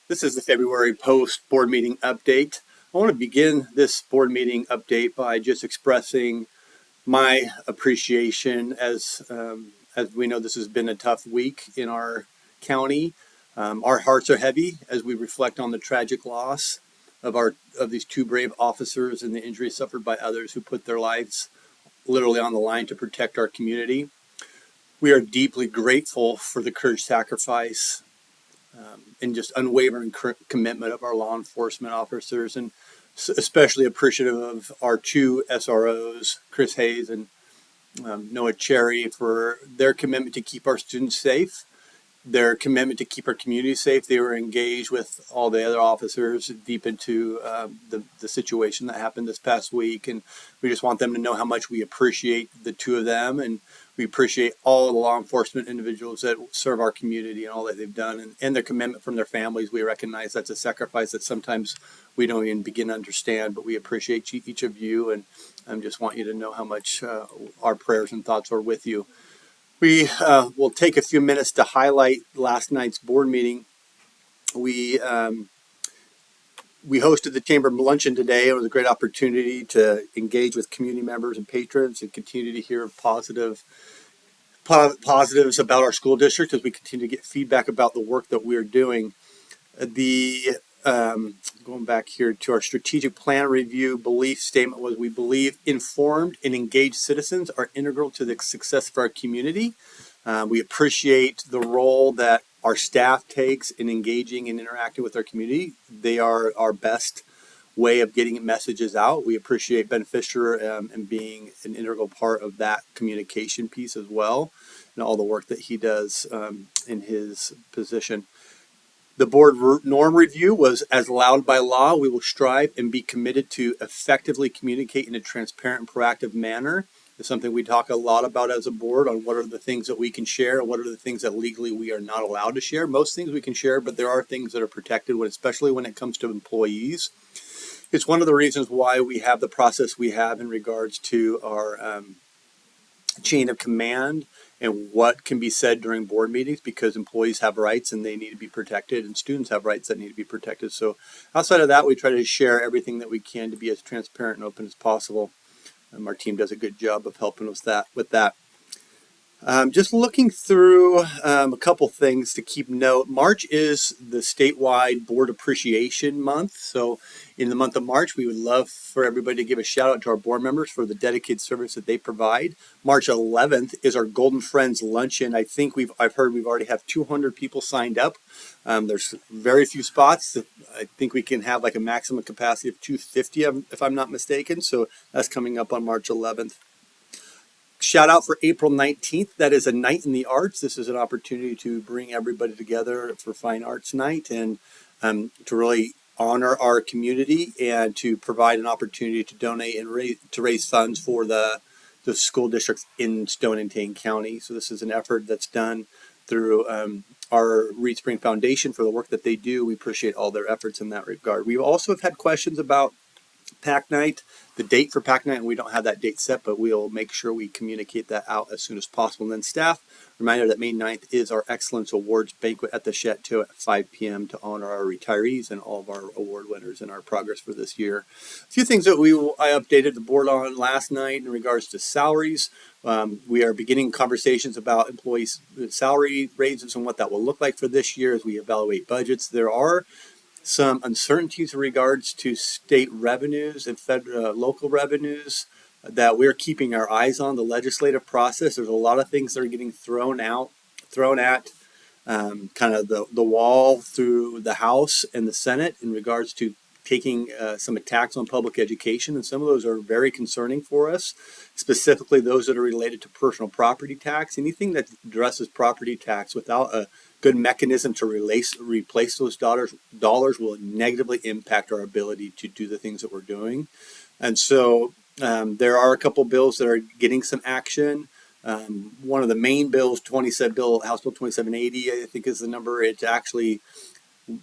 This is the February post board meeting update. I want to begin this board meeting update by just expressing my appreciation as we know this has been a tough week in our county. Our hearts are heavy as we reflect on the tragic loss of these two brave officers and the injuries suffered by others who put their lives literally on the line to protect our community. We are deeply grateful for the courage, sacrifice, and just unwavering commitment of our law enforcement officers, and especially appreciative of our two SROs, Chris Hayes and Noah Cherry, for their commitment to keep our students safe, their commitment to keep our community safe. They were engaged with all the other officers deep into the situation that happened this past week, and we just want them to know how much we appreciate the two of them, and we appreciate all the law enforcement individuals that serve our community and all that they've done, and their commitment from their families. We recognize that's a sacrifice that sometimes we don't even begin to understand, but we appreciate each of you, and I just want you to know how much our prayers and thoughts are with you. We will take a few minutes to highlight last night's board meeting. We hosted the Chamber luncheon today. It was a great opportunity to engage with community members and patrons and continue to hear positives about our school district as we continue to get feedback about the work that we're doing. Going back here to our strategic plan review, belief statement was: we believe informed and engaged citizens are integral to the success of our community. We appreciate the role that our staff takes in engaging and interacting with our community. They are our best way of getting messages out. We appreciate Ben Fisher and being an integral part of that communication piece as well, and all the work that he does in his position. The board norm review was: as allowed by law, we will strive and be committed to effectively communicate in a transparent and proactive manner. It's something we talk a lot about as a board, on what are the things that we can share, what are the things that legally we are not allowed to share. Most things we can share, but there are things that are protected, especially when it comes to employees. It's one of the reasons why we have the process we have in regards to our chain of command and what can be said during board meetings, because employees have rights and they need to be protected, and students have rights that need to be protected. So outside of that, we try to share everything that we can to be as transparent and open as possible. Our team does a good job of helping us with that. Just looking through a couple things to keep note. March is the statewide Board Appreciation Month. So in the month of March, we would love for everybody to give a shout out to our board members for the dedicated service that they provide. March 11th is our Golden Friends Luncheon. I've heard we've already have 200 people signed up. There's very few spots. I think we can have like a maximum capacity of 250 if I'm not mistaken. So that's coming up on March 11th. Shout out for April 19th. That is a night in the arts. This is an opportunity to bring everybody together for Fine Arts Night, and to really honor our community and to provide an opportunity to donate and raise funds for the school districts in Stone and Tain County. So this is an effort that's done through our Reed Spring Foundation for the work that they do. We appreciate all their efforts in that regard. We also have had questions about PAC Night, the date for PAC Night, and we don't have that date set, but we'll make sure we communicate that out as soon as possible. And then staff, reminder that May 9th is our Excellence Awards Banquet at the Chateau at 5 p.m. to honor our retirees and all of our award winners and our progress for this year. A few things that I updated the board on last night in regards to salaries. We are beginning conversations about employees' salary raises and what that will look like for this year as we evaluate budgets. There are some uncertainties in regards to state revenues and local revenues that we're keeping our eyes on. The legislative process, there's a lot of things that are getting thrown at kind of the wall through the House and the Senate in regards to taking some attacks on public education, and some of those are very concerning for us, specifically those that are related to personal property tax. Anything that addresses property tax without a good mechanism to replace those dollars will negatively impact our ability to do the things that we're doing. And so there are a couple bills that are getting some action. One of the main bills, House Bill 2780, I think is the number. It actually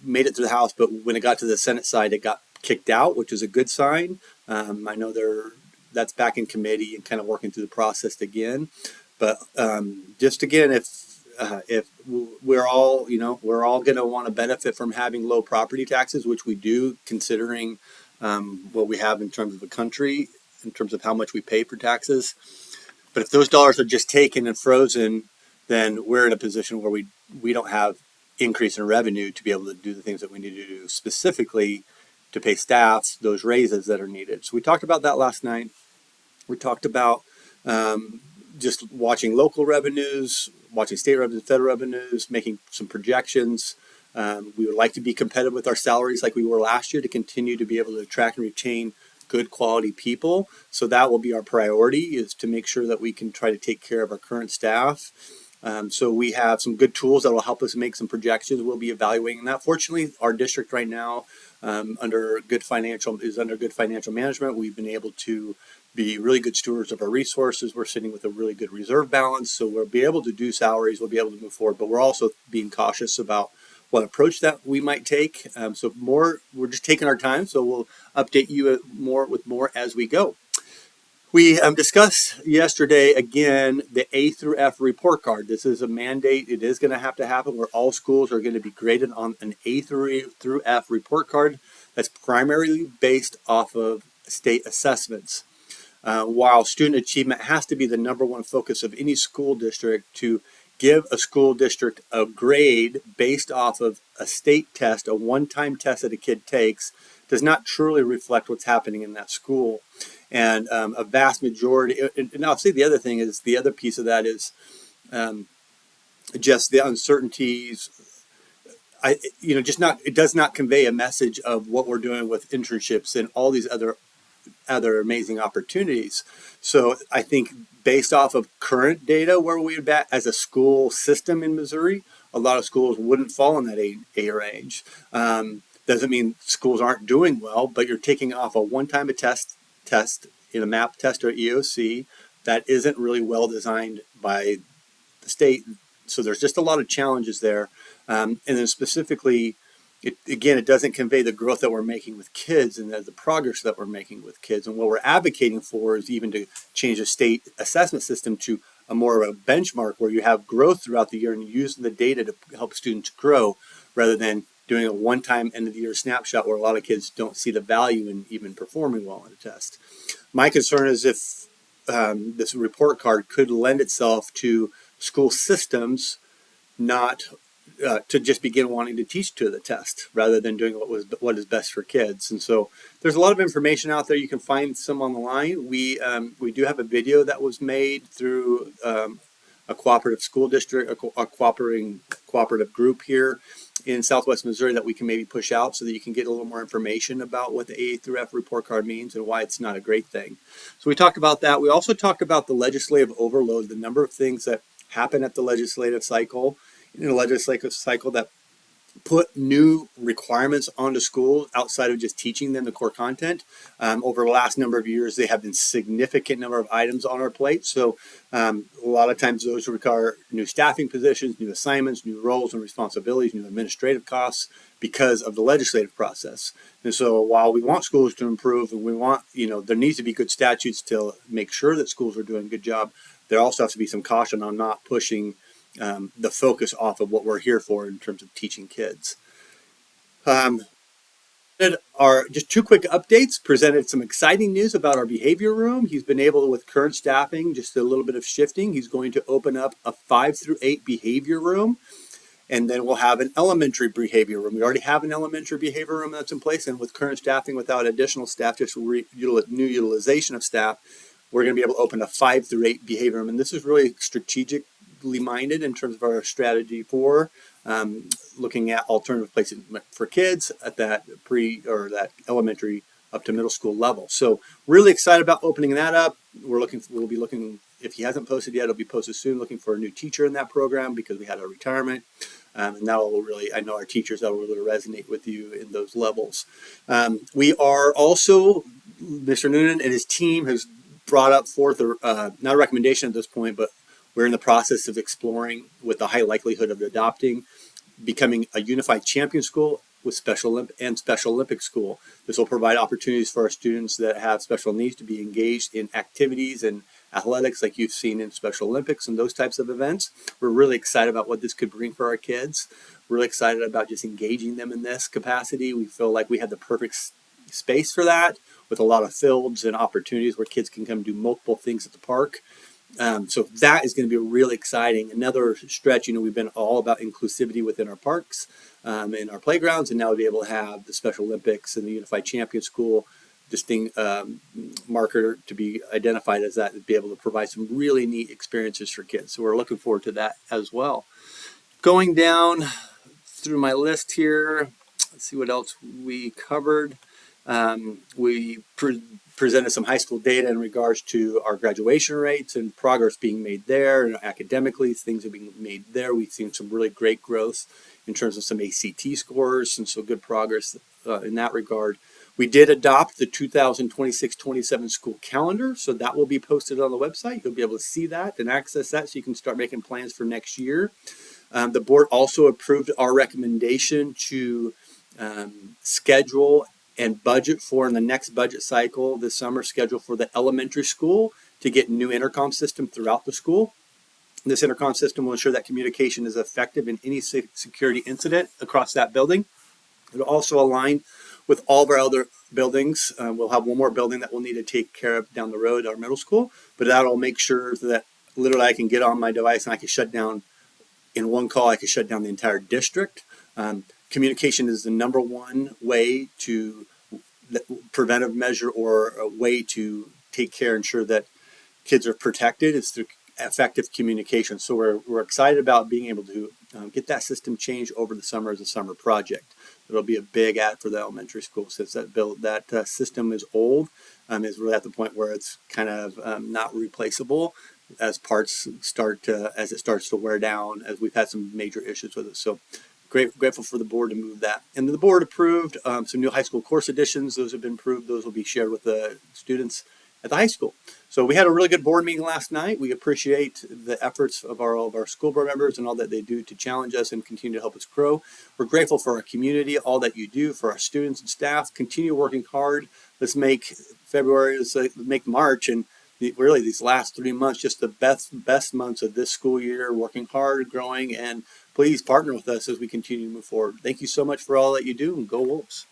made it through the House, but when it got to the Senate side, it got kicked out, which is a good sign. I know that's back in committee and kind of working through the process again. But just again, if if we're all, we're all going to want to benefit from having low property taxes, which we do, considering what we have in terms of the country, in terms of how much we pay for taxes. But if those dollars are just taken and frozen, then we're in a position where we don't have increase in revenue to be able to do the things that we need to do, specifically to pay staff those raises that are needed. So we talked about that last night. We talked about just watching local revenues, watching state revenues, federal revenues, making some projections. We would like to be competitive with our salaries like we were last year to continue to be able to attract and retain good quality people. So that will be our priority, is to make sure that we can try to take care of our current staff. So we have some good tools that will help us make some projections. We'll be evaluating that. Fortunately, our district right now under good financial management. We've been able to be really good stewards of our resources. We're sitting with a really good reserve balance, so we'll be able to do salaries. We'll be able to move forward, but we're also being cautious about what approach that we might take. We're just taking our time. So we'll update you with more as we go. We discussed yesterday, again, the A through F report card. This is a mandate. It is going to happen where all schools are going to be graded on an A through F report card that's primarily based off of state assessments. While student achievement has to be the number one focus of any school district, to give a school district a grade based off of a state test, a one-time test that a kid takes, does not truly reflect what's happening in that school. And a vast majority, and I'll say the other thing is, the other piece of that is just the uncertainties. It does not convey a message of what we're doing with internships and all these other amazing opportunities. So I think based off of current data, where we're at as a school system in Missouri, a lot of schools wouldn't fall in that A range. Doesn't mean schools aren't doing well, but you're taking off a one-time test in a MAP test or EOC that isn't really well designed by the state. So there's just a lot of challenges there. And then specifically, it doesn't convey the growth that we're making with kids and the progress that we're making with kids. And what we're advocating for is even to change the state assessment system to a more of a benchmark where you have growth throughout the year and using the data to help students grow, rather than doing a one-time end-of-the-year snapshot where a lot of kids don't see the value in even performing well on a test. My concern is if this report card could lend itself to school systems not to just begin wanting to teach to the test rather than doing what is best for kids. And so there's a lot of information out there. You can find some on the line. We do have a video that was made through a cooperative school district, a cooperative group here in Southwest Missouri that we can maybe push out so that you can get a little more information about what the A through F report card means and why it's not a great thing. So we talked about that. We also talked about the legislative overload, the number of things that happen at the legislative cycle, that put new requirements onto schools outside of just teaching them the core content. Over the last number of years, they have been significant number of items on our plate. So a lot of times those require new staffing positions, new assignments, new roles and responsibilities, new administrative costs because of the legislative process. And so while we want schools to improve and we want, there needs to be good statutes to make sure that schools are doing a good job, there also has to be some caution on not pushing the focus off of what we're here for in terms of teaching kids. Just two quick updates. Presented some exciting news about our behavior room. He's been able to, with current staffing, just a little bit of shifting, he's going to open up a 5 through 8 behavior room. And then we'll have an elementary behavior room. We already have an elementary behavior room that's in place. And with current staffing, without additional staff, just new utilization of staff, we're going to be able to open a 5 through 8 behavior room. And this is really strategically minded in terms of our strategy for looking at alternative places for kids at that that elementary up to middle school level. So really excited about opening that up. We'll be looking, if he hasn't posted yet, it'll be posted soon, looking for a new teacher in that program because we had a retirement. And that will really, I know our teachers, that will really resonate with you in those levels. We are also, Mr. Noonan and his team has brought up forth, not a recommendation at this point, but we're in the process of exploring with the high likelihood of adopting, becoming a unified champion school with Special Olympic school. This will provide opportunities for our students that have special needs to be engaged in activities and athletics like you've seen in Special Olympics and those types of events. We're really excited about what this could bring for our kids. Really excited about just engaging them in this capacity. We feel like we have the perfect space for that, with a lot of fields and opportunities where kids can come do multiple things at the park. So that is going to be really exciting. Another stretch, we've been all about inclusivity within our parks, in our playgrounds, and now we'll be able to have the Special Olympics and the Unified Champion School distinct marker to be identified as that, to be able to provide some really neat experiences for kids. So we're looking forward to that as well. Going down through my list here, let's see what else we covered. We presented some high school data in regards to our graduation rates and progress being made there, and academically things are being made there. We've seen some really great growth in terms of some ACT scores, and so good progress in that regard. We did adopt the 2026-27 school calendar, so that will be posted on the website. You'll be able to see that and access that, so you can start making plans for next year. The board also approved our recommendation to schedule and budget for, in the next budget cycle this summer, schedule for the elementary school to get new intercom system throughout the school. This intercom system will ensure that communication is effective in any security incident across that building. It'll also align with all of our other buildings. We'll have one more building that we'll need to take care of down the road, our middle school, but that'll make sure that literally I can get on my device and I can shut down, in one call, I can shut down the entire district. Communication is the number one way to preventive measure, or a way to take care, ensure that kids are protected, is through effective communication. So we're excited about being able to get that system changed over the summer as a summer project. It'll be a big add for the elementary school, since that system is old, is really at the point where it's kind of not replaceable as parts as it starts to wear down, as we've had some major issues with it. So grateful for the board to move that. And the board approved some new high school course additions. Those have been approved. Those will be shared with the students at the high school. So we had a really good board meeting last night. We appreciate the efforts of all of our school board members and all that they do to challenge us and continue to help us grow. We're grateful for our community, all that you do for our students and staff. Continue working hard. Let's make February, let's make March, and really these last 3 months just the best months of this school year, working hard, growing, and please partner with us as we continue to move forward. Thank you so much for all that you do, and go Wolves.